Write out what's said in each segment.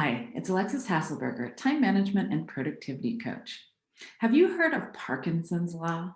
Hi, it's Alexis Hasselberger, time management and productivity coach. Have you heard of Parkinson's law?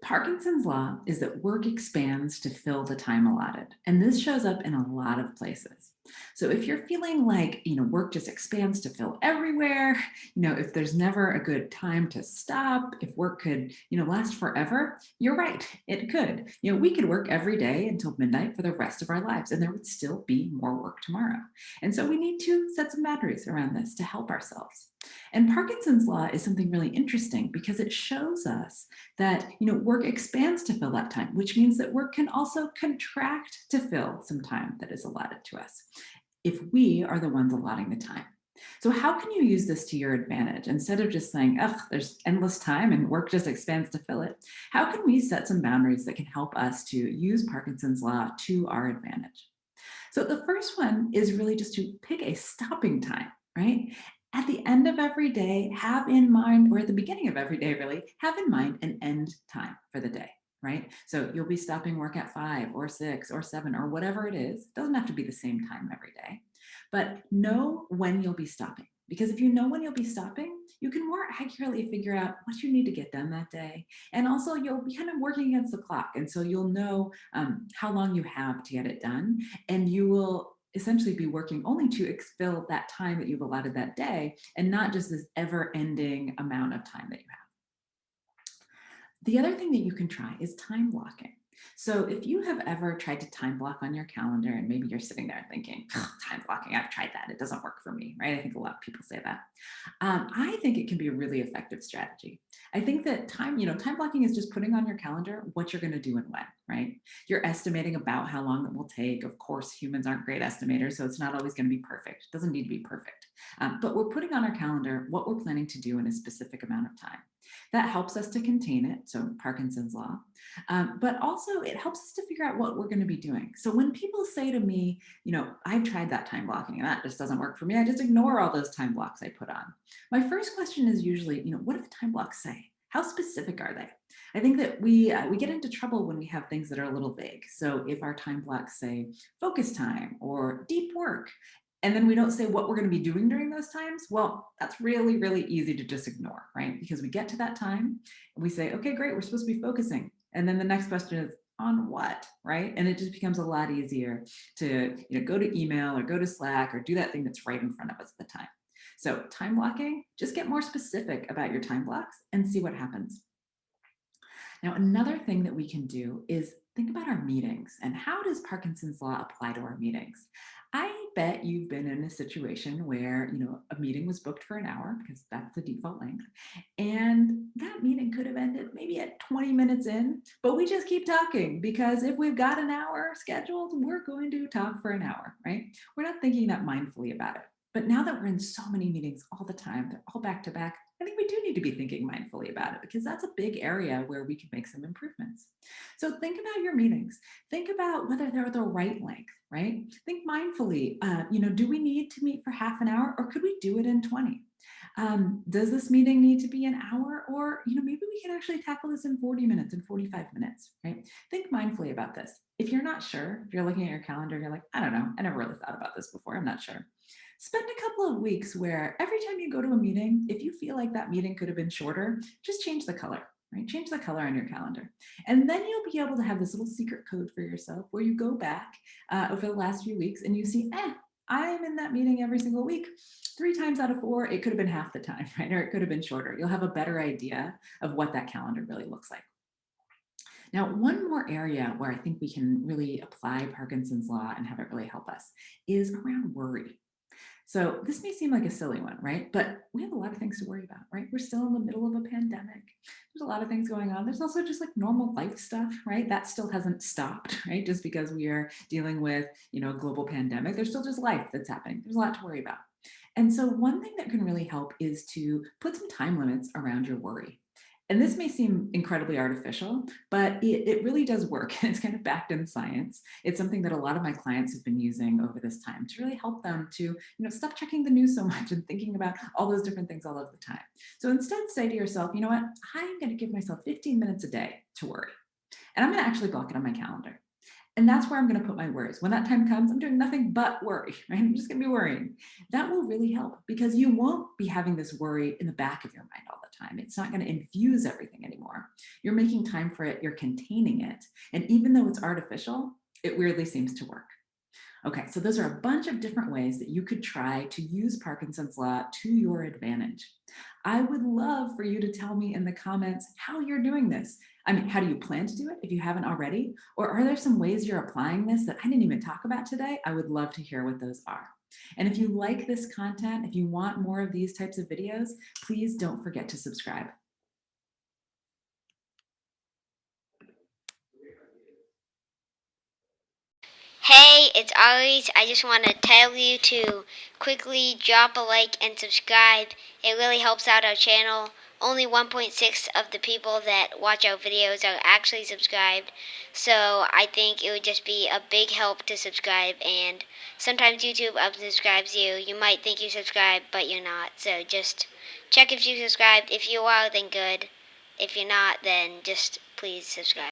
Parkinson's law is that work expands to fill the time allotted, and this shows up in a lot of places. So if you're feeling like, work just expands to fill everywhere, if there's never a good time to stop, if work could, last forever, you're right, it could. We could work every day until midnight for the rest of our lives, and there would still be more work tomorrow. And so we need to set some boundaries around this to help ourselves. And Parkinson's law is something really interesting because it shows us that work expands to fill that time, which means that work can also contract to fill some time that is allotted to us if we are the ones allotting the time. So how can you use this to your advantage instead of just saying, ugh, there's endless time and work just expands to fill it? How can we set some boundaries that can help us to use Parkinson's law to our advantage? So the first one is really just to pick a stopping time, right? At the end of every day, have in mind, or at the beginning of every day, really, have in mind an end time for the day, right? So you'll be stopping work at 5 or 6 or 7 or whatever it is. It doesn't have to be the same time every day, but know when you'll be stopping. Because if you know when you'll be stopping, you can more accurately figure out what you need to get done that day. And also, you'll be kind of working against the clock. And so you'll know how long you have to get it done, and you will essentially be working only to fill that time that you've allotted that day and not just this ever ending amount of time that you have. The other thing that you can try is time blocking. So if you have ever tried to time block on your calendar and maybe you're sitting there thinking, "Ugh, time blocking, I've tried that. It doesn't work for me, right? I think a lot of people say that. I think it can be a really effective strategy. I think that time blocking is just putting on your calendar what you're going to do and when, right? You're estimating about how long it will take. Of course, humans aren't great estimators, so it's not always going to be perfect. It doesn't need to be perfect. But we're putting on our calendar what we're planning to do in a specific amount of time. That helps us to contain it, so Parkinson's law. But also, it helps us to figure out what we're going to be doing. So when people say to me, I've tried that time blocking and that just doesn't work for me, I just ignore all those time blocks I put on. My first question is usually, what do the time blocks say? How specific are they? I think that we get into trouble when we have things that are a little vague. So if our time blocks say focus time or deep work, and then we don't say what we're going to be doing during those times, well, that's really, really easy to just ignore, right? Because we get to that time and we say, okay, great, we're supposed to be focusing. And then the next question is, on what, right? And it just becomes a lot easier to go to email or go to Slack or do that thing that's right in front of us at the time. So time blocking, just get more specific about your time blocks and see what happens. Now, another thing that we can do is think about our meetings and how does Parkinson's law apply to our meetings? I bet you've been in a situation where, a meeting was booked for an hour because that's the default length. And that meeting could have ended maybe at 20 minutes in, but we just keep talking because if we've got an hour scheduled, we're going to talk for an hour, right? We're not thinking that mindfully about it. But now that we're in so many meetings all the time, they're all back to back, I think we do need to be thinking mindfully about it because that's a big area where we can make some improvements. So think about your meetings. Think about whether they're the right length, right? Think mindfully. Do we need to meet for half an hour or could we do it in 20? Does this meeting need to be an hour or, maybe we can actually tackle this in 40 minutes and 45 minutes, right? Think mindfully about this. If you're not sure, if you're looking at your calendar, you're like, I don't know, I never really thought about this before, I'm not sure. Spend a couple of weeks where every time you go to a meeting, if you feel like that meeting could have been shorter, just change the color, right? Change the color on your calendar. And then you'll be able to have this little secret code for yourself where you go back over the last few weeks and you see, I'm in that meeting every single week. 3 times out of 4, it could have been half the time, right? Or it could have been shorter. You'll have a better idea of what that calendar really looks like. Now, one more area where I think we can really apply Parkinson's law and have it really help us is around worry. So this may seem like a silly one, right? But we have a lot of things to worry about, right? We're still in the middle of a pandemic. There's a lot of things going on. There's also just like normal life stuff, right? That still hasn't stopped, right? Just because we are dealing with, a global pandemic, there's still just life that's happening. There's a lot to worry about. And so one thing that can really help is to put some time limits around your worry. And this may seem incredibly artificial, but it really does work. It's kind of backed in science. It's something that a lot of my clients have been using over this time to really help them to, stop checking the news so much and thinking about all those different things all of the time. So instead, say to yourself, you know what? I'm going to give myself 15 minutes a day to worry. And I'm going to actually block it on my calendar. And that's where I'm going to put my worries. When that time comes, I'm doing nothing but worry, right? I'm just going to be worrying. That will really help because you won't be having this worry in the back of your mind all the time. It's not going to infuse everything anymore. You're making time for it, you're containing it. And even though it's artificial, it weirdly seems to work. Okay, so those are a bunch of different ways that you could try to use Parkinson's law to your advantage. I would love for you to tell me in the comments how you're doing this. I mean, how do you plan to do it if you haven't already? Or are there some ways you're applying this that I didn't even talk about today? I would love to hear what those are. And if you like this content, if you want more of these types of videos, please don't forget to subscribe. Hey, it's always. I just want to tell you to quickly drop a like and subscribe. It really helps out our channel. Only 1.6 of the people that watch our videos are actually subscribed. So I think it would just be a big help to subscribe. And sometimes YouTube unsubscribes you. You might think you subscribed, but you're not. So just check if you subscribed. If you are, then good. If you're not, then just please subscribe.